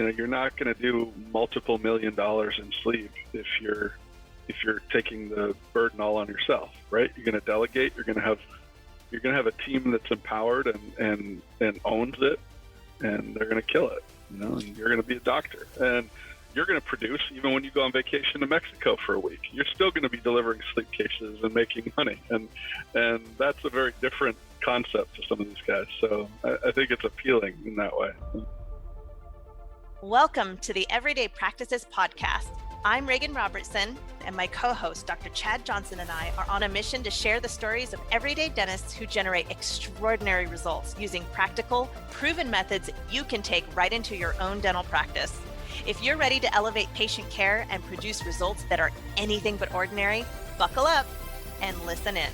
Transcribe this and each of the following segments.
you're not going to do multiple $1 million in sleep if you're taking the burden all on yourself, right? You're going to delegate. You're going to have a team that's empowered and owns it, and they're going to kill it. And you're going to be a doctor, and you're going to produce even when you go on vacation to Mexico for a week. You're still going to be delivering sleep cases and making money, and that's a very different concept to some of these guys. So I think it's appealing in that way. Welcome to the Everyday Practices Podcast. I'm Reagan Robertson, and my co-host, Dr. Chad Johnson, and I are on a mission to share the stories of everyday dentists who generate extraordinary results using practical, proven methods you can take right into your own dental practice. If you're ready to elevate patient care and produce results that are anything but ordinary, buckle up and listen in.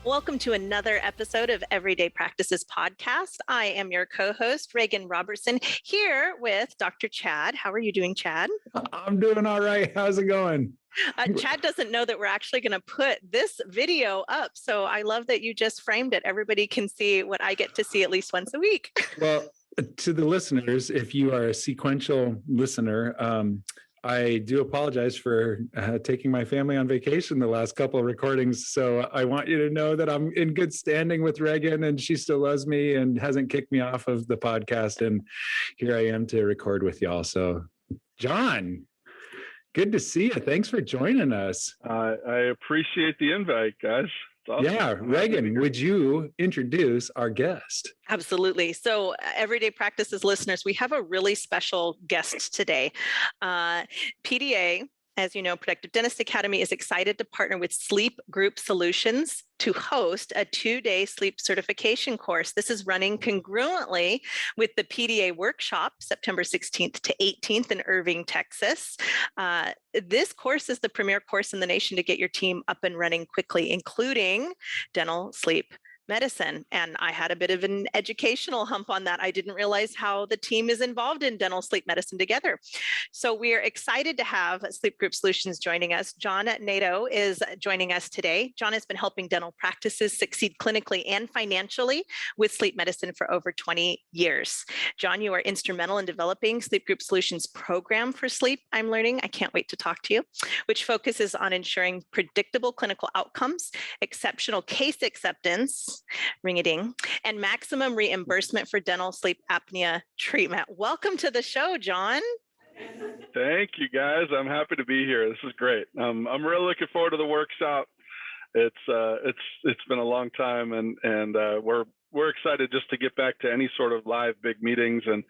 Welcome to another episode of Everyday Practices Podcast. I am your co-host, Reagan Robertson, here with Dr. Chad. How are you doing, Chad? I'm doing all right. How's it going? Chad doesn't know that we're actually going to put this video up. So I love that you just framed it. Everybody can see what I get to see at least once a week. Well, to the listeners, if you are a sequential listener, I do apologize for taking my family on vacation the last couple of recordings. So I want you to know that I'm in good standing with Reagan, and she still loves me and hasn't kicked me off of the podcast. And here I am to record with y'all. So John, good to see you. Thanks for joining us. I appreciate the invite, guys. Awesome. Yeah, Reagan, would you introduce our guest? Absolutely. So Everyday Practices listeners, we have a really special guest today. PDA, as you know, Productive Dentist Academy is excited to partner with Sleep Group Solutions to host a 2-day sleep certification course. This is running congruently with the PDA workshop, September 16th to 18th in Irving, Texas. This course is the premier course in the nation to get your team up and running quickly, including dental sleep medicine. And I had a bit of an educational hump on that. I didn't realize how the team is involved in dental sleep medicine together. So we're excited to have Sleep Group Solutions joining us. John Nadeau is joining us today. John has been helping dental practices succeed clinically and financially with sleep medicine for over 20 years. John, you are instrumental in developing Sleep Group Solutions program for sleep, I'm learning. I can't wait to talk to you, which focuses on ensuring predictable clinical outcomes, exceptional case acceptance, ring-a-ding, and maximum reimbursement for dental sleep apnea treatment. Welcome to the show, John. Thank you, guys. I'm happy to be here. This is great. I'm really looking forward to the workshop. It's been a long time, and we're excited just to get back to any sort of live big meetings. And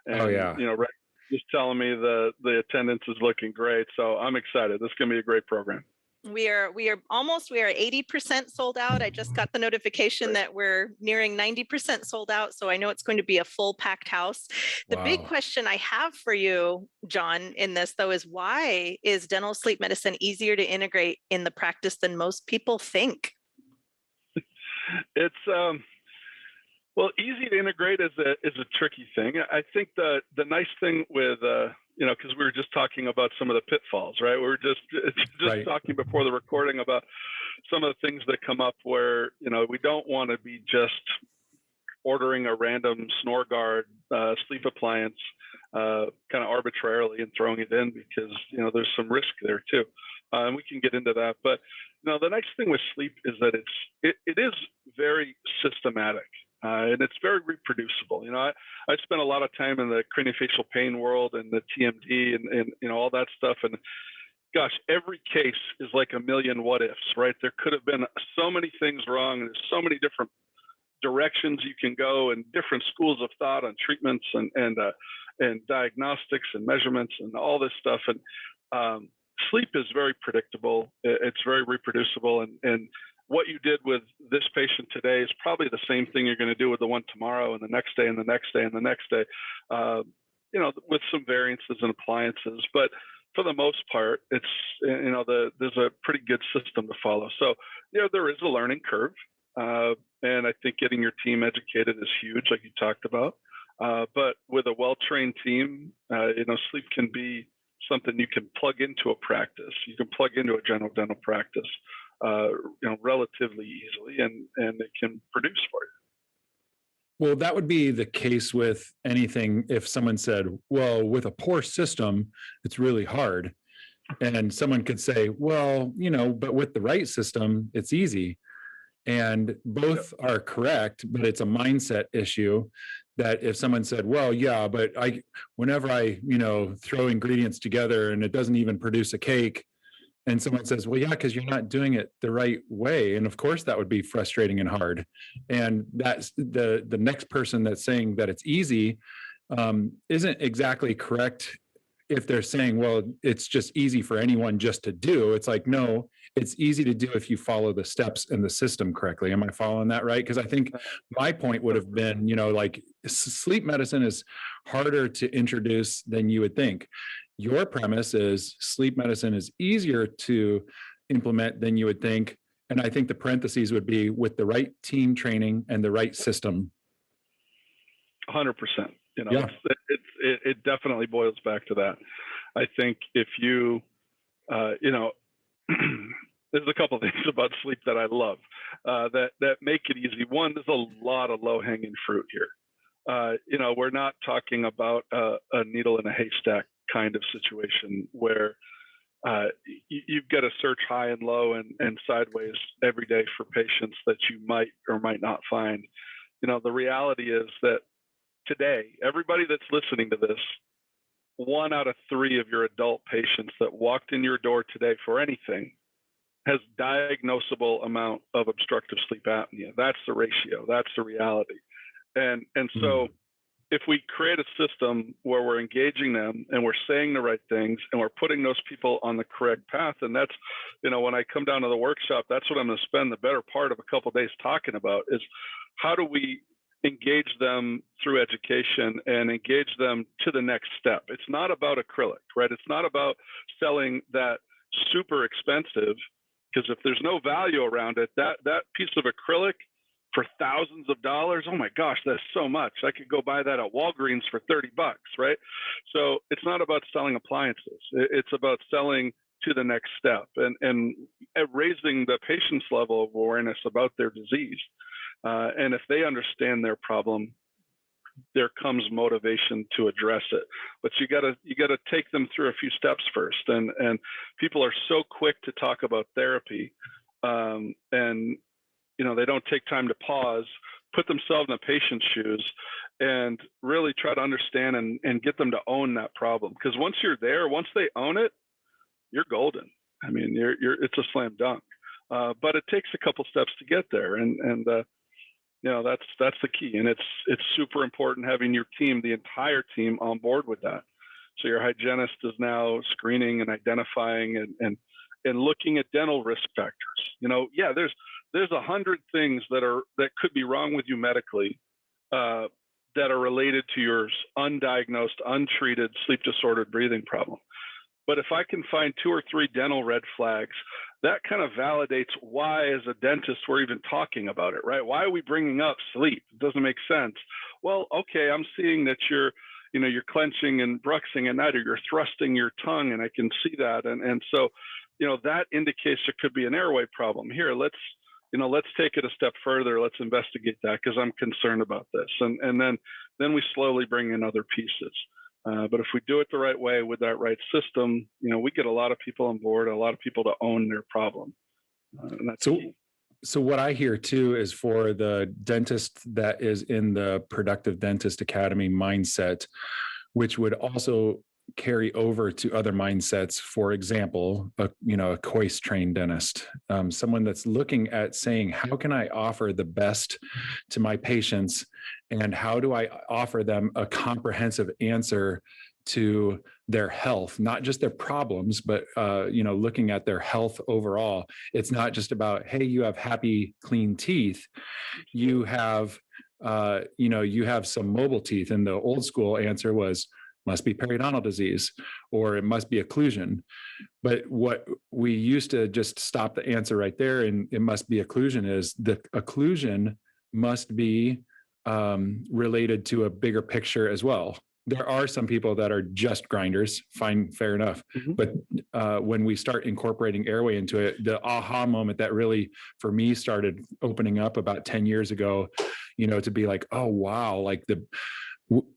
oh yeah, Rex just telling me the attendance is looking great, so I'm excited. This is going to be a great program. We are 80% sold out. I just got the notification that we're nearing 90% sold out. So I know it's going to be a full packed house. The big question I have for you, John, in this though, is why is dental sleep medicine easier to integrate in the practice than most people think? It's easy to integrate is a tricky thing. I think the nice thing with because we were just talking about some of the pitfalls, right? We were just right. Talking before the recording about some of the things that come up where, we don't want to be just ordering a random snore guard sleep appliance kind of arbitrarily and throwing it in because, there's some risk there too. And we can get into that. But, the nice thing with sleep is that it is very systematic. And it's very reproducible. I spent a lot of time in the craniofacial pain world and the TMD and all that stuff. And gosh, every case is like a million what ifs, right? There could have been so many things wrong. And there's so many different directions you can go and different schools of thought on treatments and diagnostics and measurements and all this stuff. And sleep is very predictable. It's very reproducible. And what you did with this patient today is probably the same thing you're going to do with the one tomorrow and the next day and the next day and the next day, with some variances and appliances. But for the most part, it's, there's a pretty good system to follow. So, there is a learning curve. And I think getting your team educated is huge, like you talked about. But with a well-trained team, sleep can be something you can plug into a practice. You can plug into a general dental practice. relatively easily, and it can produce for you. Well, that would be the case with anything. If someone said, well, with a poor system, it's really hard. And someone could say, well, but with the right system, it's easy. And both are correct, but it's a mindset issue that if someone said, well, yeah, but whenever I, throw ingredients together and it doesn't even produce a cake, and someone says, well, yeah, because you're not doing it the right way. And of course, that would be frustrating and hard. And that's the next person that's saying that it's easy isn't exactly correct if they're saying, well, it's just easy for anyone just to do. It's like, no, it's easy to do if you follow the steps in the system correctly. Am I following that right? Because I think my point would have been, like sleep medicine is harder to introduce than you would think. Your premise is sleep medicine is easier to implement than you would think. And I think the parentheses would be with the right team training and the right system. 100%. It definitely boils back to that. I think if you, there's a couple of things about sleep that I love that make it easy. One, there's a lot of low-hanging fruit here. We're not talking about a needle in a haystack kind of situation where you've got to search high and low and sideways every day for patients that you might or might not find. The reality is that today, everybody that's listening to this, 1 out of 3 of your adult patients that walked in your door today for anything has diagnosable amount of obstructive sleep apnea. That's the ratio. That's the reality. And so if we create a system where we're engaging them and we're saying the right things and we're putting those people on the correct path, and that's, when I come down to the workshop, that's what I'm going to spend the better part of a couple of days talking about, is how do we engage them through education and engage them to the next step. It's not about acrylic, right? It's not about selling that super expensive, because if there's no value around it, that piece of acrylic for thousands of dollars, oh my gosh, that's so much. I could go buy that at Walgreens for $30, right? So it's not about selling appliances. It's about selling to the next step and raising the patient's level of awareness about their disease. And if they understand their problem, there comes motivation to address it. But you gotta take them through a few steps first. And people are so quick to talk about therapy, and they don't take time to pause, put themselves in the patient's shoes, and really try to understand and get them to own that problem. Because once you're there, once they own it, you're golden. I mean, it's a slam dunk. But it takes a couple steps to get there, and that's the key. And it's super important having your team, the entire team, on board with that. So your hygienist is now screening and identifying and looking at dental risk factors. There's 100 things that could be wrong with you medically that are related to your undiagnosed, untreated sleep disordered breathing problem. But if I can find 2 or 3 dental red flags, that kind of validates why, as a dentist, we're even talking about it, right? Why are we bringing up sleep? It doesn't make sense. Well, okay, I'm seeing that you're clenching and bruxing at night, or you're thrusting your tongue, and I can see that. And so, that indicates there could be an airway problem. Here, let's take it a step further. Let's investigate that, because I'm concerned about this. And then we slowly bring in other pieces. But if we do it the right way with that right system, we get a lot of people on board, a lot of people to own their problem. And that's key. So what I hear too is, for the dentist that is in the Productive Dentist Academy mindset, which would also carry over to other mindsets. For example, a COIS trained dentist, someone that's looking at saying, how can I offer the best to my patients, and how do I offer them a comprehensive answer to their health, not just their problems, but looking at their health overall. It's not just about, hey, you have happy, clean teeth. You have some mobile teeth, and the old school answer was, must be periodontal disease, or it must be occlusion. But what we used to just stop the answer right there, and it must be occlusion, is the occlusion must be related to a bigger picture as well. there are some people that are just grinders, fine, fair enough. But when we start incorporating airway into it, the aha moment that really, for me, started opening up about 10 years ago, to be like, oh, wow, like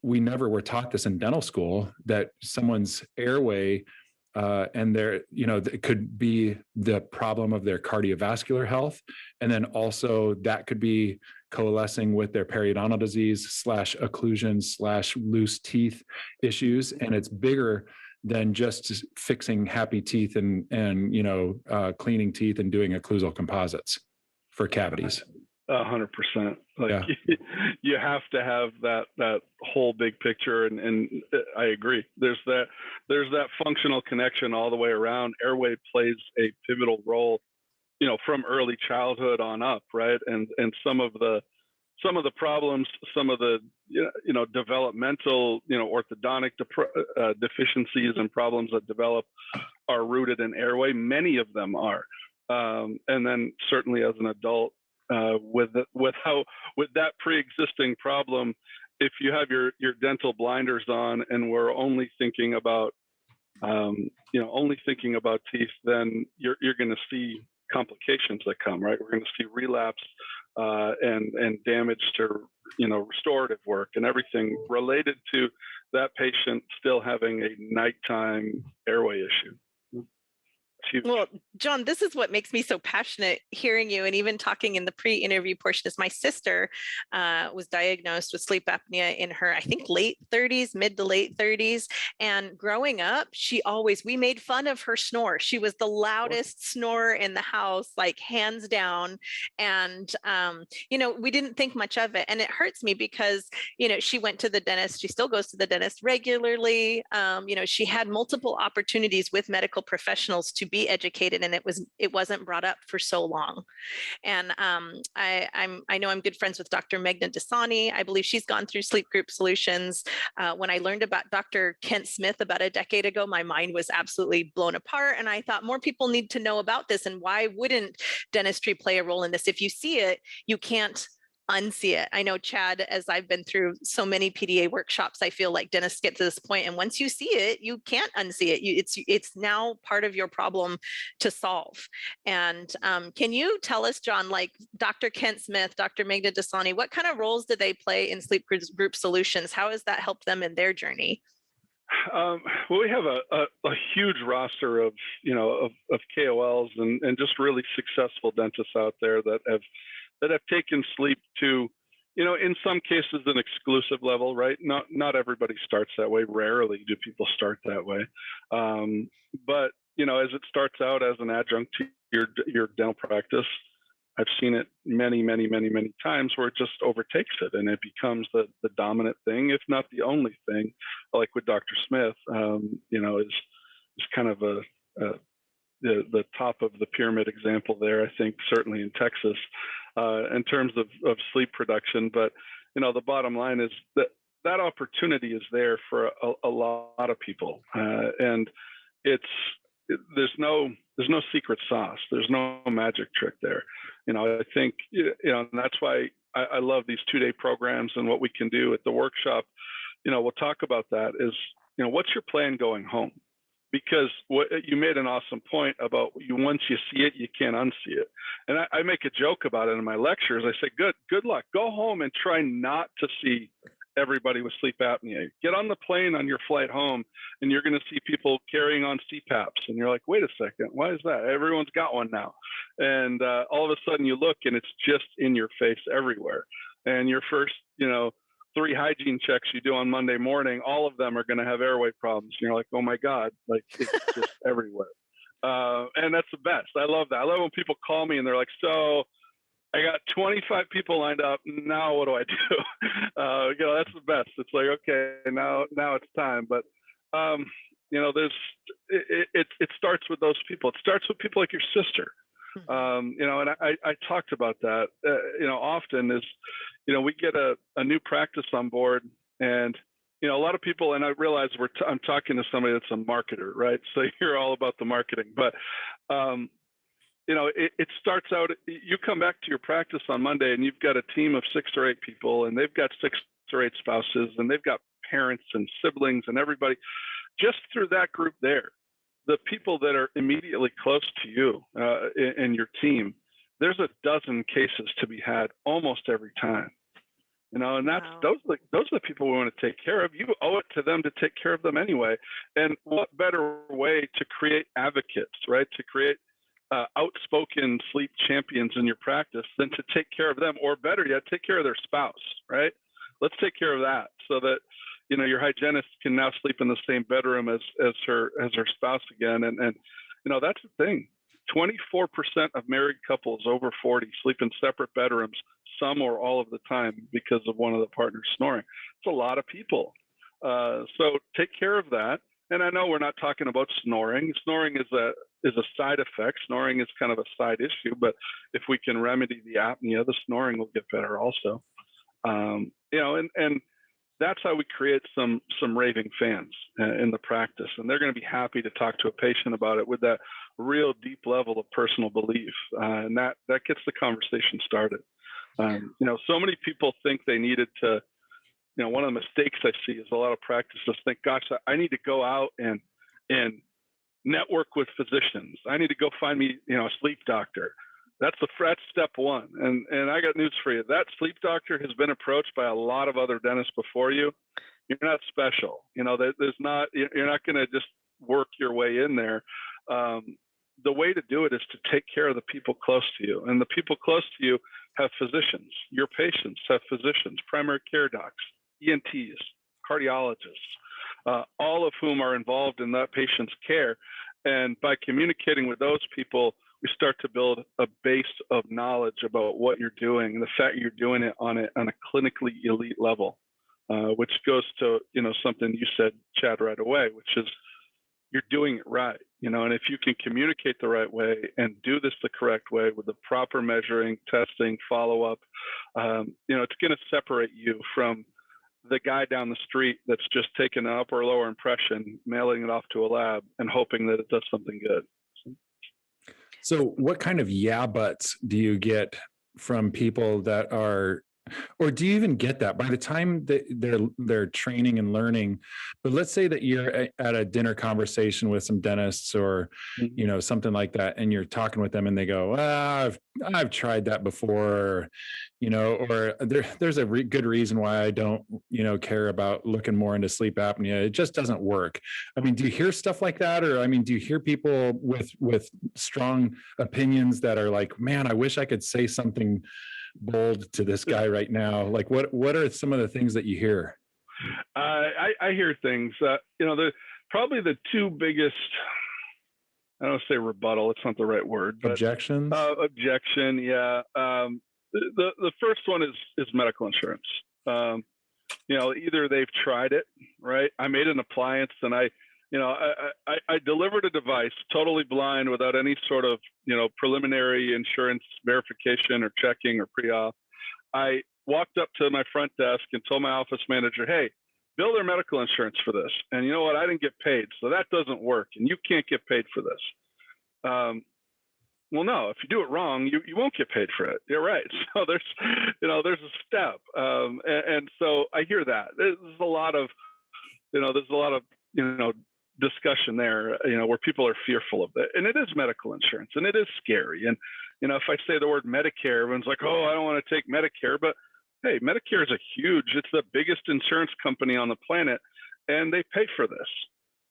we never were taught this in dental school, that someone's airway and it could be the problem of their cardiovascular health. And then also that could be coalescing with their periodontal disease / occlusion / loose teeth issues. And it's bigger than just fixing happy teeth and cleaning teeth and doing occlusal composites for cavities. 100%. You have to have that whole big picture, and I agree. There's that functional connection all the way around. Airway plays a pivotal role, from early childhood on up, right? And some of the problems, some of the developmental, orthodontic deficiencies and problems that develop are rooted in airway. Many of them are, and then certainly as an adult. With that pre-existing problem, if you have your dental blinders on and we're only thinking about teeth, then you're going to see complications that come, right? We're going to see relapse and damage to restorative work and everything related to that patient still having a nighttime airway issue. Well, John, this is what makes me so passionate hearing you and even talking in the pre-interview portion is my sister was diagnosed with sleep apnea in her, I think, mid to late 30s. And growing up, we made fun of her snore. She was the loudest snorer in the house, like hands down. And, we didn't think much of it. And it hurts me because, she went to the dentist. She still goes to the dentist regularly. She had multiple opportunities with medical professionals to be educated, and it wasn't brought up for so long. And I know I'm good friends with Dr. Meghna Dasani. I believe she's gone through Sleep Group Solutions. When I learned about Dr. Kent Smith about a decade ago, my mind was absolutely blown apart. And I thought more people need to know about this. And why wouldn't dentistry play a role in this? If you see it, you can't unsee it. I know, Chad, as I've been through so many PDA workshops, I feel like dentists get to this point, and once you see it, you can't unsee it. It's now part of your problem to solve. And can you tell us, John, like Dr. Kent Smith, Dr. Meghna Dasani, what kind of roles do they play in Sleep Group Solutions? How has that helped them in their journey? Well, we have a huge roster of KOLs and just really successful dentists out there that have taken sleep to, in some cases, an exclusive level, right? Not everybody starts that way. Rarely do people start that way. But, as it starts out as an adjunct to your dental practice, I've seen it many, many, many, many times where it just overtakes it and it becomes the dominant thing, if not the only thing. Like with Dr. Smith, is kind of the top of the pyramid example there, I think, certainly in Texas, in terms of sleep production. But, the bottom line is that opportunity is there for a lot of people. And there's no secret sauce. There's no magic trick there. I think, and that's why I love these 2-day programs and what we can do at the workshop. We'll talk about that is, what's your plan going home? Because you made an awesome point about once you see it, you can't unsee it. And I make a joke about it in my lectures. I say, good luck. Go home and try not to see everybody with sleep apnea. Get on the plane on your flight home and you're going to see people carrying on CPAPs. And you're like, wait a second, why is that? Everyone's got one now. And all of a sudden you look and it's just in your face everywhere. And your first, 3 hygiene checks you do on Monday morning, all of them are going to have airway problems. And you're like, oh my God, like it's just everywhere. And that's the best. I love that. I love when people call me and they're like, so I got 25 people lined up. Now what do I do? That's the best. It's like, okay, now it's time. But it starts with those people. It starts with people like your sister. And I talked about that. Often is, we get a new practice on board, and a lot of people, and I realize I'm talking to somebody that's a marketer, right? So you're all about the marketing, but it starts out, you come back to your practice on Monday and you've got a team of 6 or 8 people and they've got 6 or 8 spouses and they've got parents and siblings and everybody, just through that group there, the people that are immediately close to you in your team, there's a dozen cases to be had almost every time. And that's those are the people we want to take care of. You owe it to them to take care of them anyway. And what better way to create advocates, right? To create outspoken sleep champions in your practice than to take care of them, or better yet, take care of their spouse, right? Let's take care of that so that your hygienist can now sleep in the same bedroom as her spouse again. And that's the thing. 24% of married couples over 40 sleep in separate bedrooms, some or all of the time, because of one of the partners snoring. It's a lot of people. So take care of that. And I know we're not talking about snoring. Snoring is a side effect. Snoring is kind of a side issue, but if we can remedy the apnea, the snoring will get better also. And that's how we create some raving fans in the practice, and they're going to be happy to talk to a patient about it with that real deep level of personal belief, and that gets the conversation started. So many people think they needed to. One of the mistakes I see is a lot of practices think, "Gosh, I need to go out and network with physicians. I need to go find me, a sleep doctor." That's step one. And I got news for you. That sleep doctor has been approached by a lot of other dentists before you. You're not special. You're not going to just work your way in there. The way to do it is to take care of the people close to you. And the people close to you have physicians. Your patients have physicians, primary care docs, ENTs, cardiologists, all of whom are involved in that patient's care. And by communicating with those people, we start to build a base of knowledge about what you're doing and the fact you're doing it on a clinically elite level, which goes to, something you said, Chad, right away, which is you're doing it right, and if you can communicate the right way and do this the correct way with the proper measuring, testing, follow-up, it's going to separate you from the guy down the street that's just taking an upper or lower impression, mailing it off to a lab and hoping that it does something good. So what kind of yeah buts do you get from people that are, or do you even get that by the time that they're training and learning? But let's say that you're at a dinner conversation with some dentists or, something like that, and you're talking with them and they go, I've tried that before, or there's a good reason why I don't, care about looking more into sleep apnea. It just doesn't work. I mean, do you hear stuff like that? Or, do you hear people with strong opinions that are like, man, I wish I could say something bold to this guy right now? Like, what are some of the things that you hear? I hear things, probably the two biggest, I don't say rebuttal, it's not the right word, but objections. Objection. Yeah. The first one is medical insurance. Either they've tried it, right? I made an appliance and I delivered a device totally blind without any sort of, preliminary insurance verification or checking or pre-op. I walked up to my front desk and told my office manager, hey, bill their medical insurance for this. And you know what? I didn't get paid. So that doesn't work. And you can't get paid for this. Well, no, if you do it wrong, you won't get paid for it. You're right. So there's a step. And so I hear that. There's a lot of discussion there, where people are fearful of it. And it is medical insurance and it is scary. And, if I say the word Medicare, everyone's like, oh, I don't want to take Medicare. But hey, Medicare is it's the biggest insurance company on the planet, and they pay for this.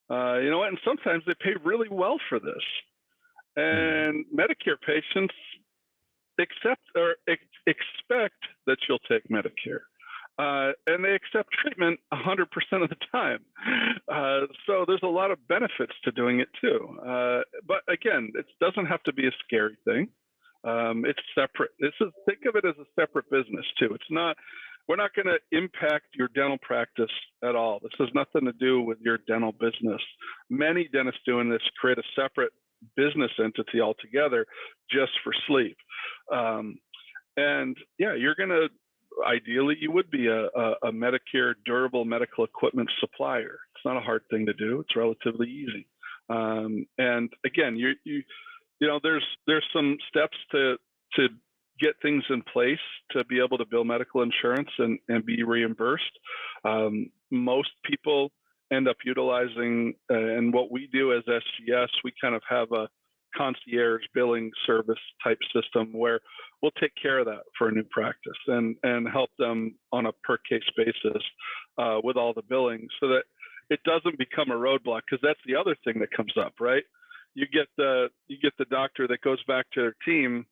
And sometimes they pay really well for this. And Medicare patients expect that you'll take Medicare. And they accept treatment 100% of the time. So there's a lot of benefits to doing it too. But again, it doesn't have to be a scary thing. It's separate. Think of it as a separate business too. We're not going to impact your dental practice at all. This has nothing to do with your dental business. Many dentists doing this create a separate business entity altogether just for sleep. And yeah, ideally you would be a Medicare durable medical equipment supplier. It's not a hard thing to do. It's relatively easy. And again, there's some steps to get things in place to be able to bill medical insurance and be reimbursed. Most people end up utilizing, and what we do as SGS, we kind of have a concierge billing service type system where we'll take care of that for a new practice and help them on a per case basis with all the billing, so that it doesn't become a roadblock, because that's the other thing that comes up, right? You get the doctor that goes back to their team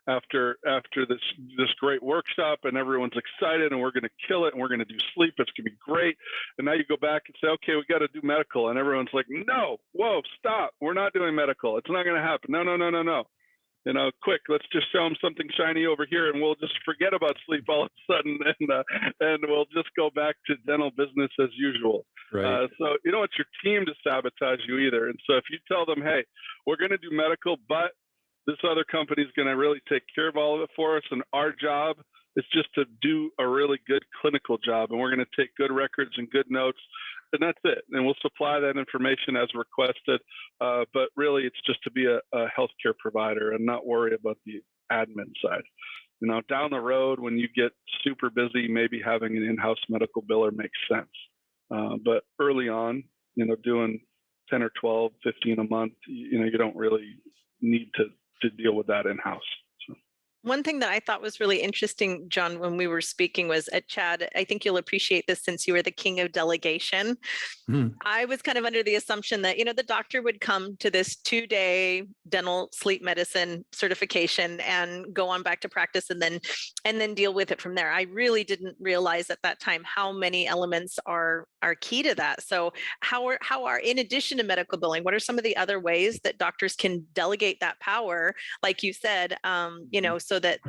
after this great workshop, and everyone's excited, and we're going to kill it, and we're going to do sleep. It's going to be great. And now you go back and say, okay, we got to do medical, and everyone's like, no, whoa, stop. We're not doing medical. It's not going to happen. No. Quick, let's just show them something shiny over here, and we'll just forget about sleep all of a sudden, and we'll just go back to dental business as usual. Right. So you don't want your team to sabotage you either. And so if you tell them, hey, we're going to do medical, but this other company is going to really take care of all of it for us, and our job is just to do a really good clinical job, and we're going to take good records and good notes, and that's it. And we'll supply that information as requested, but really it's just to be a healthcare provider and not worry about the admin side. Down the road, when you get super busy, maybe having an in-house medical biller makes sense. But early on, doing 10 or 12, 15 a month, you don't really need to deal with that in-house. One thing that I thought was really interesting, John, when we were speaking was at Chad, I think you'll appreciate this since you were the king of delegation. I was kind of under the assumption that, the doctor would come to this 2-day dental sleep medicine certification and go on back to practice and then deal with it from there. I really didn't realize at that time how many elements are key to that. So how are in addition to medical billing, what are some of the other ways that doctors can delegate that power, like you said, so that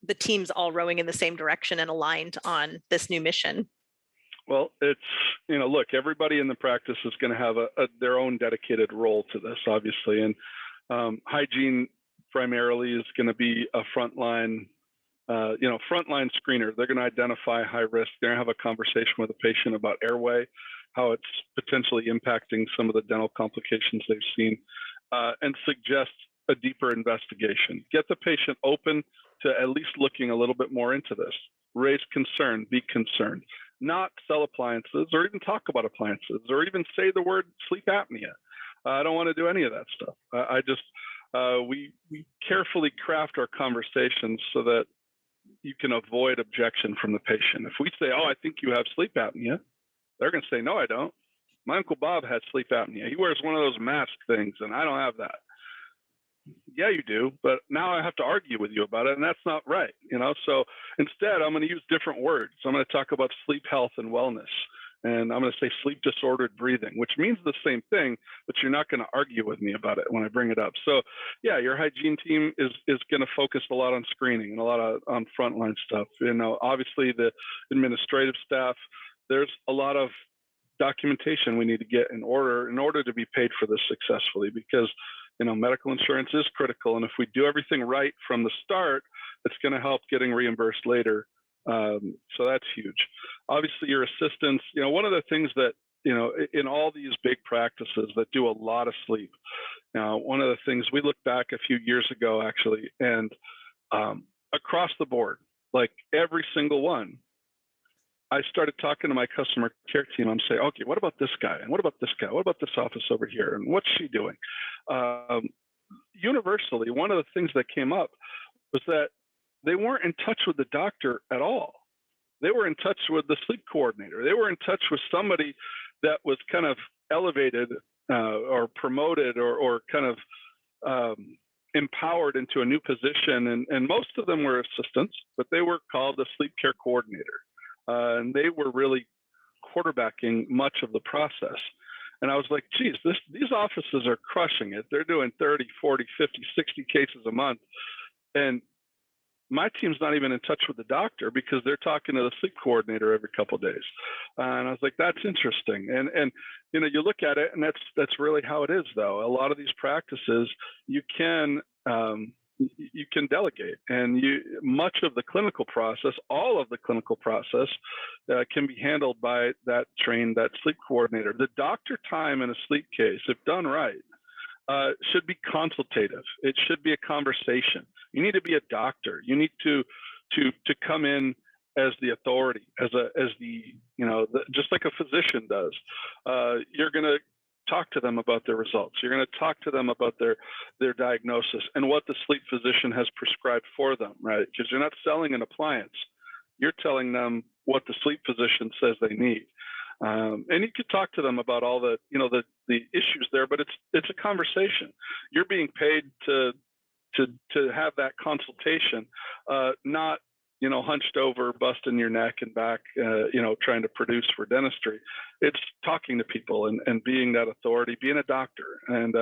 the team's all rowing in the same direction and aligned on this new mission? Well, it's, look, everybody in the practice is going to have their own dedicated role to this, obviously. And hygiene primarily is going to be a frontline screener. They're going to identify high risk. They're going to have a conversation with a patient about airway, how it's potentially impacting some of the dental complications they've seen, and suggest a deeper investigation. Get the patient open to at least looking a little bit more into this. Raise concern, be concerned. Not sell appliances or even talk about appliances or even say the word sleep apnea. I don't want to do any of that stuff. We carefully craft our conversations so that you can avoid objection from the patient. If we say, oh, I think you have sleep apnea, they're going to say, no, I don't. My Uncle Bob has sleep apnea. He wears one of those mask things, and I don't have that. Yeah, you do, but now I have to argue with you about it, and that's not right, So instead, I'm going to use different words. I'm going to talk about sleep health and wellness, and I'm going to say sleep disordered breathing, which means the same thing, but you're not going to argue with me about it when I bring it up. So yeah, your hygiene team is going to focus a lot on screening and a lot on frontline stuff. Obviously the administrative staff, there's a lot of documentation we need to get in order to be paid for this successfully, because medical insurance is critical. And if we do everything right from the start, it's going to help getting reimbursed later. So that's huge. Obviously, your assistants, one of the things that, in all these big practices that do a lot of sleep, one of the things we looked back a few years ago, actually, and across the board, like every single one, I started talking to my customer care team. I'm saying, okay, what about this guy? And what about this guy? What about this office over here? And what's she doing? Universally, one of the things that came up was that they weren't in touch with the doctor at all. They were in touch with the sleep coordinator. They were in touch with somebody that was kind of elevated or promoted or kind of empowered into a new position. And most of them were assistants, but they were called the sleep care coordinator. And they were really quarterbacking much of the process. And I was like, geez, these offices are crushing it. They're doing 30, 40, 50, 60 cases a month. And my team's not even in touch with the doctor because they're talking to the sleep coordinator every couple of days. And I was like, that's interesting. And you look at it, and that's really how it is, though. A lot of these practices, you can delegate, and much of the clinical process, all of the clinical process, can be handled by that sleep coordinator. The doctor time in a sleep case, if done right, should be consultative. It should be a conversation. You need to be a doctor. You need to come in as the authority, as the, just like a physician does. You're going to talk to them about their results. You're going to talk to them about their diagnosis and what the sleep physician has prescribed for them, right? Because you're not selling an appliance. You're telling them what the sleep physician says they need. And you could talk to them about all the issues there, but it's a conversation. You're being paid to have that consultation, not, hunched over, busting your neck and back, trying to produce for dentistry. It's talking to people and being that authority, being a doctor. And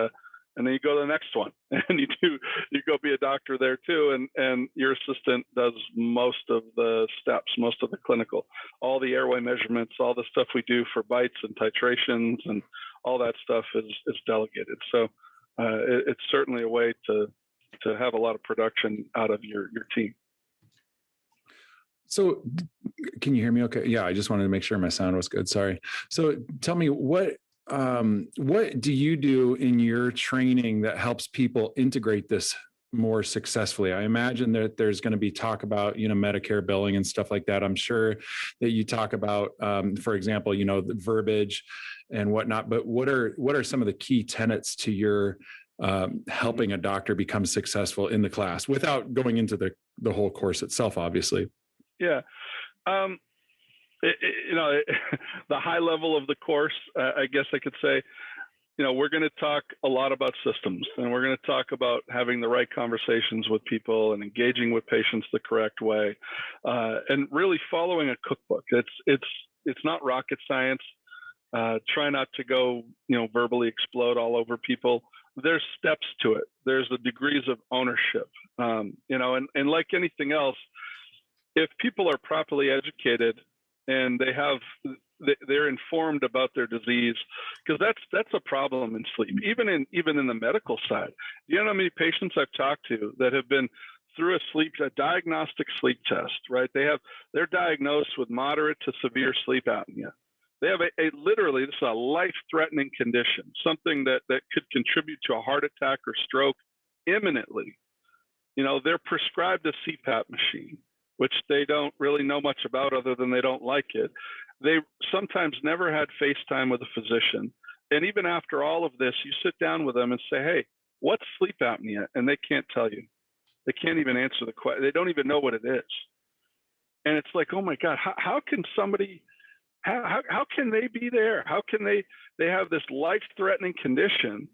then you go to the next one and you go be a doctor there too. And your assistant does most of the steps, most of the clinical, all the airway measurements, all the stuff we do for bites and titrations and all that stuff is delegated. So it's certainly a way to have a lot of production out of your team. So can you hear me okay? Yeah, I just wanted to make sure my sound was good. Sorry. So tell me, what do you do in your training that helps people integrate this more successfully? I imagine that there's going to be talk about, Medicare billing and stuff like that. I'm sure that you talk about, for example, the verbiage and whatnot, but what are some of the key tenets to your helping a doctor become successful in the class without going into the whole course itself, obviously? Yeah. The high level of the course, I guess I could say, we're going to talk a lot about systems, and we're going to talk about having the right conversations with people and engaging with patients the correct way, and really following a cookbook. It's not rocket science. Try not to go, verbally explode all over people. There's steps to it. There's the degrees of ownership, and like anything else, if people are properly educated and they're informed about their disease, because that's a problem in sleep, even in the medical side. You know how many patients I've talked to that have been through a diagnostic sleep test, right? They're diagnosed with moderate to severe sleep apnea. They have literally, this is a life-threatening condition, something that could contribute to a heart attack or stroke imminently. They're prescribed a CPAP machine, which they don't really know much about other than they don't like it. They sometimes never had FaceTime with a physician. And even after all of this, you sit down with them and say, hey, what's sleep apnea? And they can't tell you. They can't even answer the question. They don't even know what it is. And it's like, oh my God, how can somebody, how can they be there? How can they have this life-threatening condition?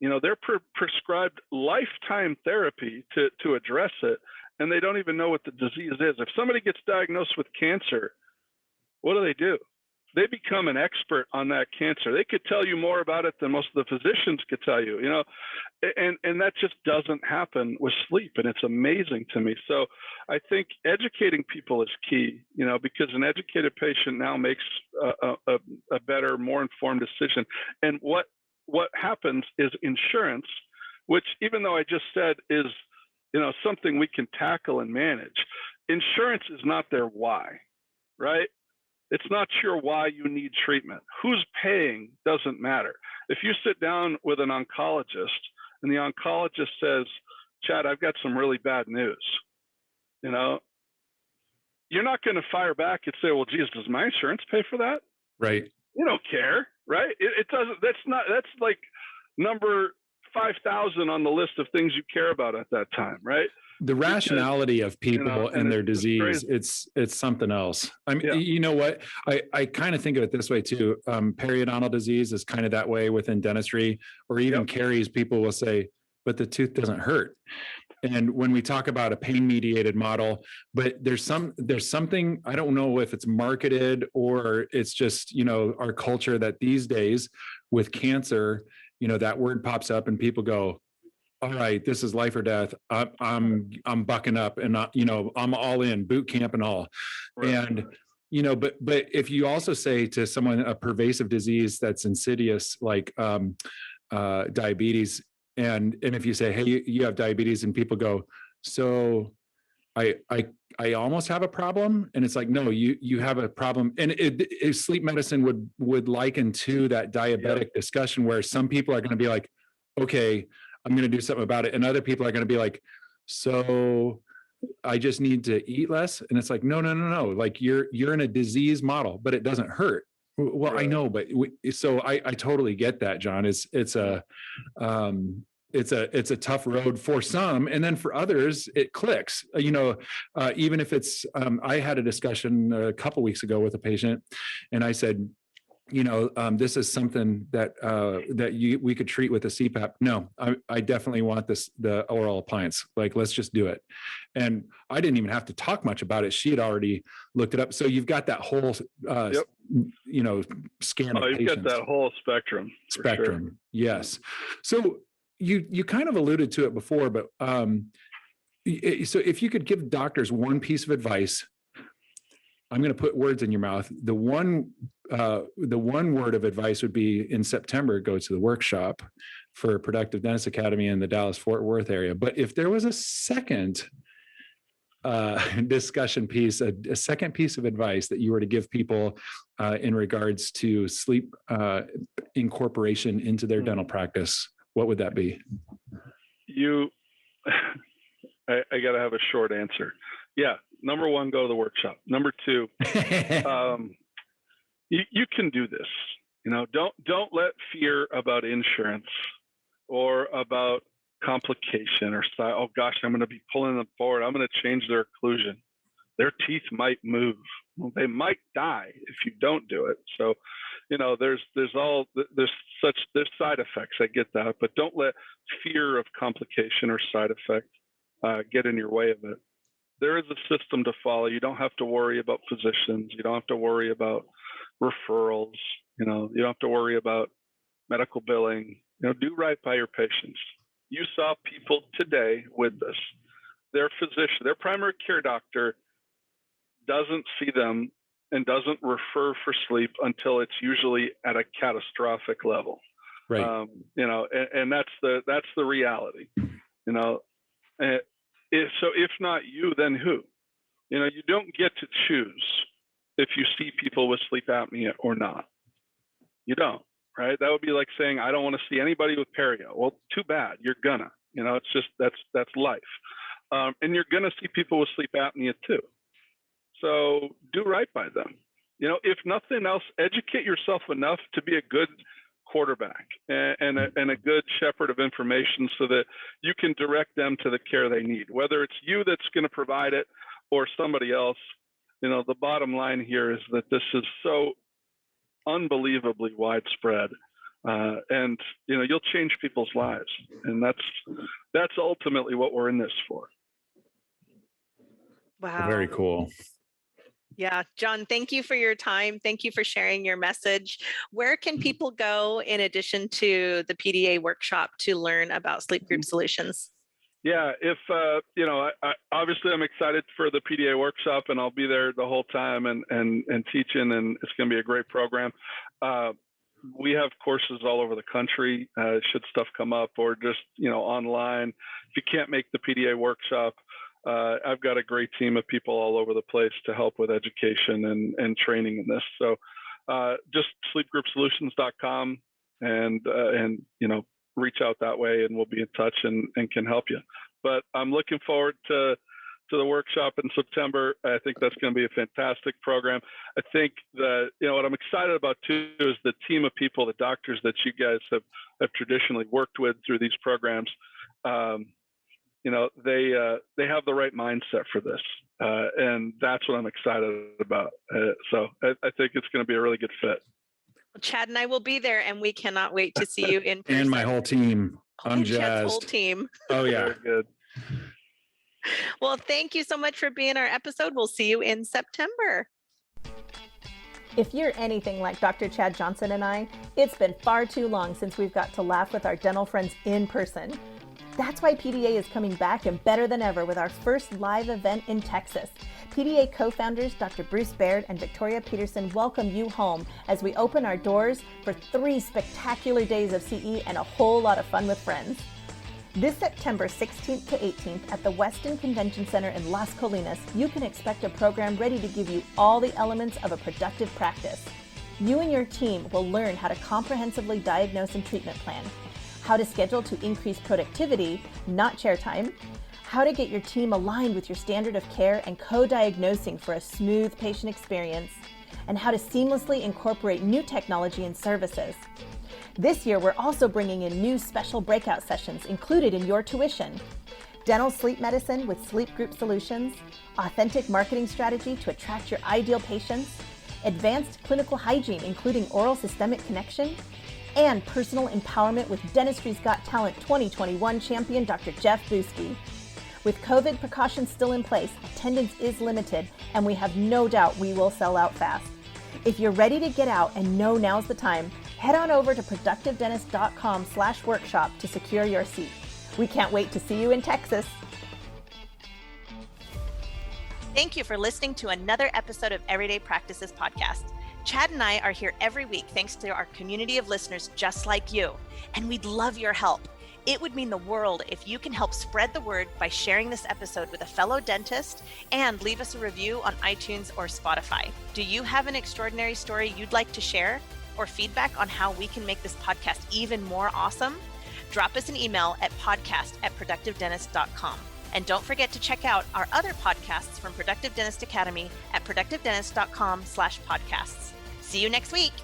They're prescribed lifetime therapy to address it, and they don't even know what the disease is. If somebody gets diagnosed with cancer, what do? They become an expert on that cancer. They could tell you more about it than most of the physicians could tell you, and that just doesn't happen with sleep. And it's amazing to me. So I think educating people is key, because an educated patient now makes a better, more informed decision. And what happens is insurance, which, even though I just said is, something we can tackle and manage, insurance is not their why, right? It's not your why you need treatment. Who's paying doesn't matter. If you sit down with an oncologist and the oncologist says, Chad, I've got some really bad news, you're not going to fire back and say, well, geez, does my insurance pay for that? Right. You don't care, right? It doesn't. That's like number 5,000 on the list of things you care about at that time, right? The rationality of people and their disease, it's something else. I mean, you know what? I kind of think of it this way too. Periodontal disease is kind of that way within dentistry, or even caries. People will say, but the tooth doesn't hurt. And when we talk about a pain mediated model, but there's something, I don't know if it's marketed or it's just, our culture, that these days with cancer, that word pops up and people go, all right, this is life or death. I'm bucking up, and I'm all in, boot camp and all. Right. And but if you also say to someone a pervasive disease that's insidious, like diabetes, and if you say, hey, you have diabetes, and people go, so I almost have a problem, and it's like, no, you have a problem. And sleep medicine would liken to that diabetic discussion, where some people are going to be like, okay, I'm going to do something about it. And other people are going to be like, so I just need to eat less. And it's like, no. Like you're in a disease model, but it doesn't hurt. Well, right. I know, but so I totally get that, John. It's a tough road for some, and then for others it clicks. Even if it's I had a discussion a couple weeks ago with a patient, and I said, this is something that we could treat with a CPAP. No, I definitely want the oral appliance. Like, let's just do it. And I didn't even have to talk much about it. She had already looked it up. So you've got that whole, scan of patients. You've got that whole spectrum. Sure. Yes. So you kind of alluded to it before, but so if you could give doctors one piece of advice, I'm going to put words in your mouth. The one word of advice would be, in September, go to the workshop for Productive Dentist Academy in the Dallas-Fort Worth area. But if there was a second discussion piece, a second piece of advice that you were to give people in regards to sleep incorporation into their dental practice, what would that be? I got to have a short answer. Yeah. Number one, go to the workshop. Number two, you can do this. Don't let fear about insurance or about complication or oh gosh, I'm going to be pulling them forward. I'm going to change their occlusion. Their teeth might move. Well, they might die if you don't do it. So, there's side effects. I get that, but don't let fear of complication or side effect get in your way of it. There is a system to follow. You don't have to worry about physicians. You don't have to worry about referrals. You don't have to worry about medical billing. Do right by your patients. You saw people today with this. Their physician, their primary care doctor doesn't see them and doesn't refer for sleep until it's usually at a catastrophic level. Right. And that's the reality. So if not you, then who? You don't get to choose if you see people with sleep apnea or not. You don't, right? That would be like saying, I don't want to see anybody with perio. Well, too bad. You're gonna. It's just that's life. And you're gonna see people with sleep apnea too. So do right by them. If nothing else, educate yourself enough to be a good quarterback and a good shepherd of information so that you can direct them to the care they need, whether it's you that's going to provide it or somebody else. The bottom line here is that this is so unbelievably widespread, and you'll change people's lives, and that's ultimately what we're in this for. Wow. Very cool. Yeah, John, thank you for your time. Thank you for sharing your message. Where can people go in addition to the PDA workshop to learn about sleep group solutions? Yeah, if obviously I'm excited for the PDA workshop, and I'll be there the whole time and teaching, and it's going to be a great program. We have courses all over the country. Should stuff come up, or just online. If you can't make the PDA workshop, I've got a great team of people all over the place to help with education and training in this. So just sleepgroupsolutions.com and reach out that way, and we'll be in touch and can help you. But I'm looking forward to the workshop in September. I think that's going to be a fantastic program. I think that, what I'm excited about too is the team of people, the doctors that you guys have traditionally worked with through these programs. They have the right mindset for this. And that's what I'm excited about. So I think it's going to be a really good fit. Well, Chad and I will be there, and we cannot wait to see you in person. And my whole team. I'm jazzed. Chad's whole team. Oh, yeah. Very good. Well, thank you so much for being our episode. We'll see you in September. If you're anything like Dr. Chad Johnson and I, it's been far too long since we've got to laugh with our dental friends in person. That's why PDA is coming back and better than ever with our first live event in Texas. PDA co-founders Dr. Bruce Baird and Victoria Peterson welcome you home as we open our doors for 3 spectacular days of CE and a whole lot of fun with friends. This September 16th to 18th at the Westin Convention Center in Las Colinas, you can expect a program ready to give you all the elements of a productive practice. You and your team will learn how to comprehensively diagnose and treatment plan, how to schedule to increase productivity, not chair time, how to get your team aligned with your standard of care and co-diagnosing for a smooth patient experience, and how to seamlessly incorporate new technology and services. This year, we're also bringing in new special breakout sessions included in your tuition. Dental sleep medicine with sleep group solutions, authentic marketing strategy to attract your ideal patients, advanced clinical hygiene including oral systemic connection, and personal empowerment with Dentistry's Got Talent 2021 champion Dr. Jeff Buski. With COVID precautions still in place, attendance is limited, and we have no doubt we will sell out fast. If you're ready to get out and know now's the time, head on over to productivedentist.com/workshop to secure your seat. We can't wait to see you in Texas. Thank you for listening to another episode of Everyday Practices Podcast. Chad and I are here every week thanks to our community of listeners just like you, and we'd love your help. It would mean the world if you can help spread the word by sharing this episode with a fellow dentist and leave us a review on iTunes or Spotify. Do you have an extraordinary story you'd like to share or feedback on how we can make this podcast even more awesome? Drop us an email at podcast@productivedentist.com. And don't forget to check out our other podcasts from Productive Dentist Academy at productivedentist.com/podcasts. See you next week.